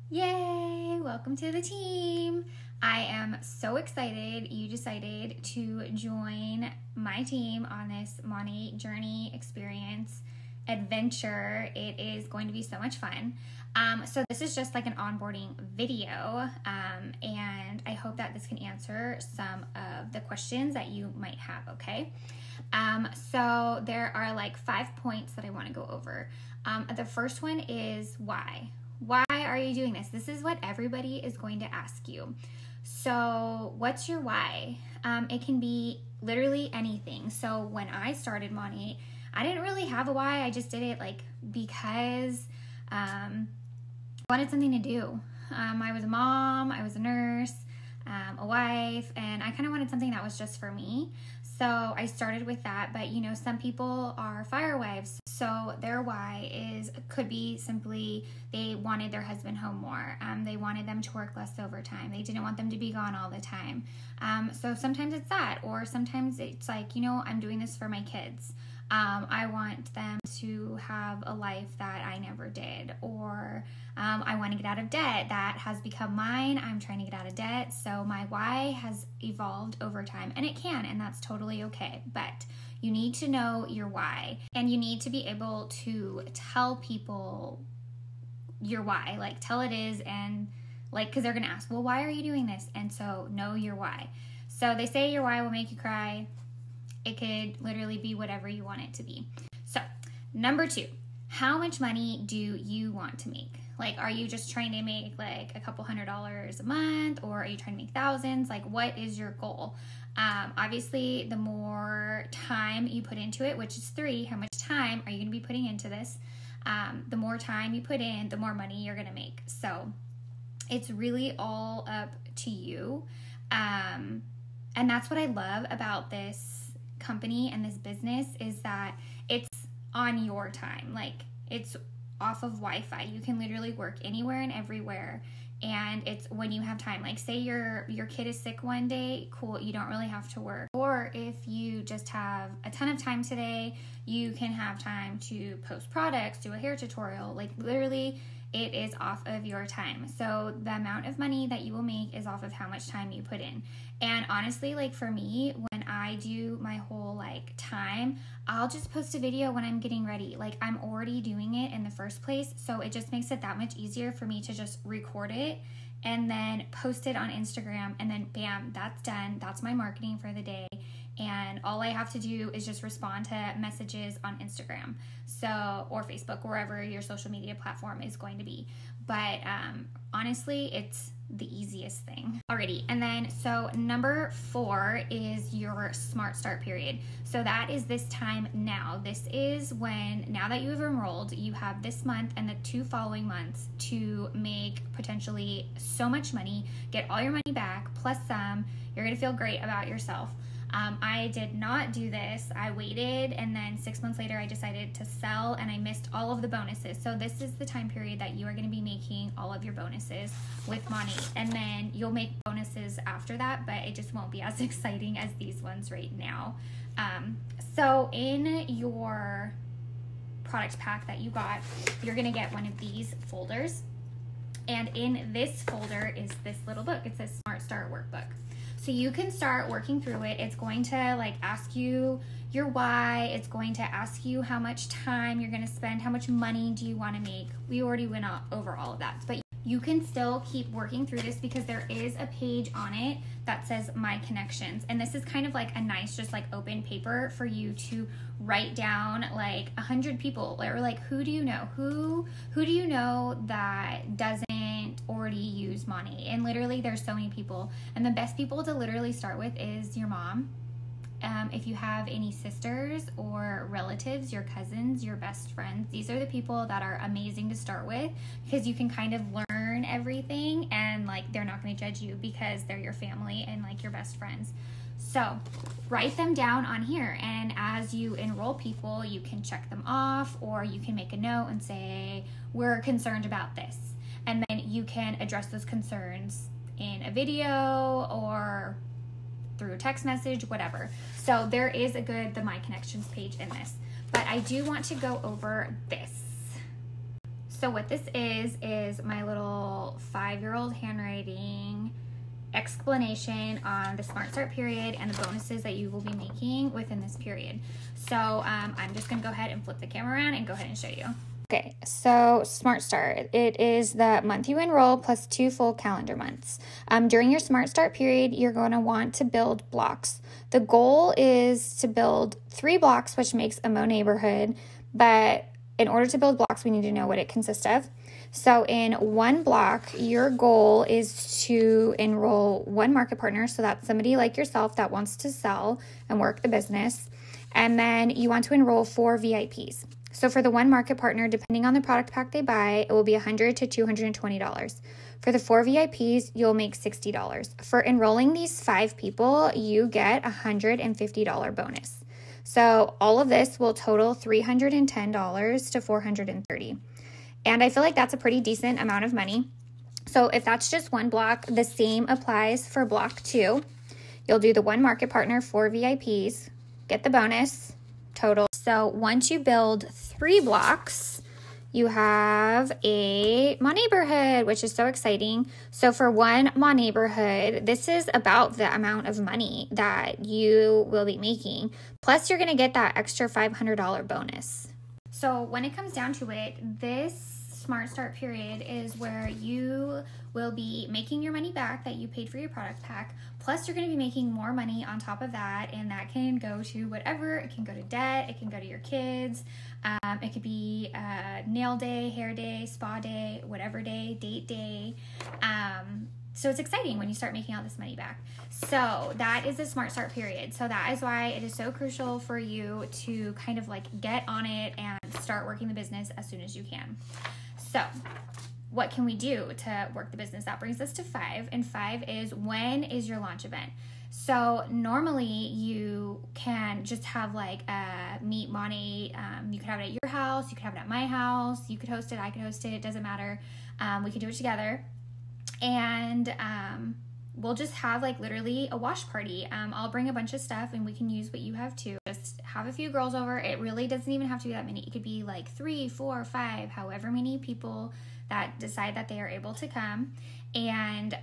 Yay! Welcome to the team. I am so excited you decided to join my team on this MONAT journey experience adventure. It is going to be so much fun. So this is just like an onboarding video, and I hope that this can answer some of the questions that you might have, okay? So there are like 5 points that I want to go over. The first one is why. Why are you doing this? This is what everybody is going to ask you. So what's your why? It can be literally anything. So when I started MONAT, I didn't really have a why. I just did it like because I wanted something to do. I was a mom, I was a nurse, a wife, and I kind of wanted something that was just for me. So I started with that, but you know, some people are fire wives, so their why could be simply they wanted their husband home more. They wanted them to work less overtime. They didn't want them to be gone all the time. So sometimes it's that, or sometimes it's like, you know, I'm doing this for my kids. I want them to have a life that I never did, or I want to get out of debt. That has become mine. I'm trying to get out of debt. So my why has evolved over time, and it can, and that's totally okay. But you need to know your why, and you need to be able to tell people your why, like tell it is, and like, because they're going to ask, well, why are you doing this? And so know your why. So they say your why will make you cry. It could literally be whatever you want it to be. So, number 2, how much money do you want to make? Like, are you just trying to make like a couple $100s a month, or are you trying to make thousands? Like, what is your goal? Obviously, the more time you put into it, which is 3, how much time are you going to be putting into this? The more time you put in, the more money you're going to make. So, it's really all up to you. And that's what I love about this company and this business, is that it's on your time. Like, it's off of Wi-Fi. You can literally work anywhere and everywhere, and it's when you have time. Like, say your kid is sick one day, cool, you don't really have to work. Or if you just have a ton of time today, you can have time to post products, do a hair tutorial. Like, literally it is off of your time. So the amount of money that you will make is off of how much time you put in. And honestly, like for me, when I do my whole like time, I'll just post a video when I'm getting ready. Like, I'm already doing it in the first place. So it just makes it that much easier for me to just record it and then post it on Instagram, and then bam, that's done. That's my marketing for the day. And all I have to do is just respond to messages on Instagram, so, or Facebook, wherever your social media platform is going to be. But honestly, it's the easiest thing. Alrighty, and then so number 4 is your smart start period. So that is this time now. This is when, now that you have enrolled, you have this month and the 2 following months to make potentially so much money, get all your money back, plus some. You're gonna feel great about yourself. I did not do this. I waited, and then 6 months later I decided to sell, and I missed all of the bonuses. So this is the time period that you are going to be making all of your bonuses with MONAT, and then you'll make bonuses after that, but it just won't be as exciting as these ones right now. So in your product pack that you got, you're going to get one of these folders, and in this folder is this little book. It says Smart Start Workbook. So you can start working through it. It's going to like ask you your why. It's going to ask you how much time you're going to spend, how much money do you want to make. We already went over all of that, but you can still keep working through this because there is a page on it that says My Connections. And this is kind of like a nice, just like open paper for you to write down like 100 people, or like, who do you know? Who do you know that doesn't already use MONAT? And literally there's so many people, and the best people to literally start with is your mom. If you have any sisters or relatives, your cousins, your best friends, these are the people that are amazing to start with, because you can kind of learn everything, and like they're not going to judge you because they're your family and like your best friends. So write them down on here, and as you enroll people, you can check them off, or you can make a note and say, we're concerned about this, and then you can address those concerns in a video or through a text message, whatever. So there is the My Connections page in this, but I do want to go over this. So what this is my little 5-year-old handwriting explanation on the Smart Start period and the bonuses that you will be making within this period. So I'm just going to go ahead and flip the camera around and go ahead and show you. Okay, so Smart Start, it is the month you enroll plus 2 full calendar months. During your Smart Start period, you're going to want to build blocks. The goal is to build 3 blocks, which makes a MO neighborhood, but in order to build blocks, we need to know what it consists of. So in one block, your goal is to enroll 1 market partner. So that's somebody like yourself that wants to sell and work the business. And then you want to enroll 4 VIPs. So for the 1 market partner, depending on the product pack they buy, it will be $100 to $220. For the 4 VIPs, you'll make $60. For enrolling these 5 people, you get a $150 bonus. So all of this will total $310 to $430. And I feel like that's a pretty decent amount of money. So if that's just 1 block, the same applies for block 2. You'll do the 1 market partner, 4 VIPs, get the bonus total. So once you build 3 blocks, you have a MONAT neighborhood, which is so exciting. So for 1 MONAT neighborhood, this is about the amount of money that you will be making. Plus, you're going to get that extra $500 bonus. So when it comes down to it, this Smart Start period is where you will be making your money back that you paid for your product pack. Plus, you're going to be making more money on top of that, and that can go to whatever. It can go to debt. It can go to your kids. It could be nail day, hair day, spa day, whatever day, date day. So it's exciting when you start making all this money back. So that is the Smart Start period. So that is why it is so crucial for you to kind of like get on it and start working the business as soon as you can. So what can we do to work the business? That brings us to 5. And 5 is, when is your launch event? So normally you can just have like a Meet MONAT. You could have it at your house. You could have it at my house. You could host it. I could host it. It doesn't matter. We can do it together. And we'll just have like literally a wash party. I'll bring a bunch of stuff and we can use what you have too. Just have a few girls over. It really doesn't even have to be that many. It could be like 3, 4, 5, however many people that decide that they are able to come. And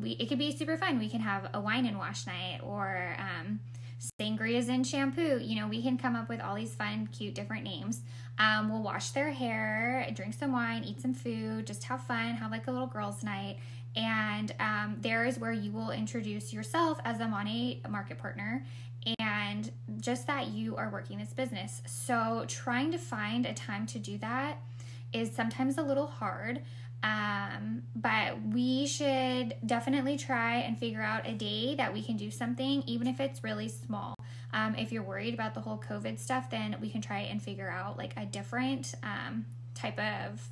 it could be super fun. We can have a wine and wash night, or sangrias and shampoo. You know, we can come up with all these fun, cute, different names. We'll wash their hair, drink some wine, eat some food, just have fun, have like a little girls' night. And there is where you will introduce yourself as a MONAT market partner, and just that you are working this business. So trying to find a time to do that is sometimes a little hard, but we should definitely try and figure out a day that we can do something, even if it's really small. If you're worried about the whole COVID stuff, then we can try and figure out like a different type of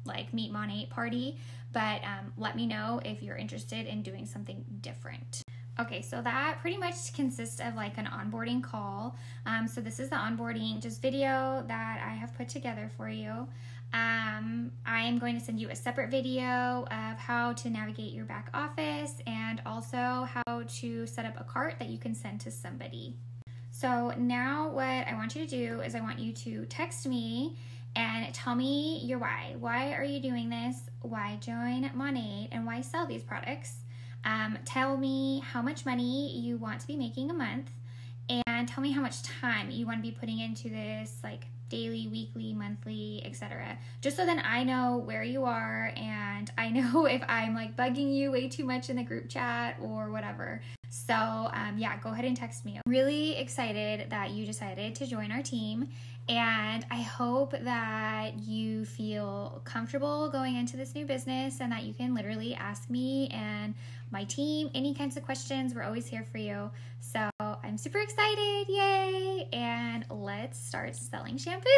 like Meet MONAT party, but let me know if you're interested in doing something different. Okay, so that pretty much consists of like an onboarding call. So this is the onboarding just video that I have put together for you. I am going to send you a separate video of how to navigate your back office and also how to set up a cart that you can send to somebody. So now what I want you to do is I want you to text me and tell me your why. Why are you doing this? Why join MONAT? And why sell these products? Tell me how much money you want to be making a month, and tell me how much time you want to be putting into this, like daily, weekly, monthly, etc. Just so then I know where you are, and I know if I'm like bugging you way too much in the group chat or whatever. So yeah, go ahead and text me. I'm really excited that you decided to join our team, and I hope that you feel comfortable going into this new business and that you can literally ask me and my team any kinds of questions. We're always here for you. So I'm super excited, yay! And let's start selling shampoo.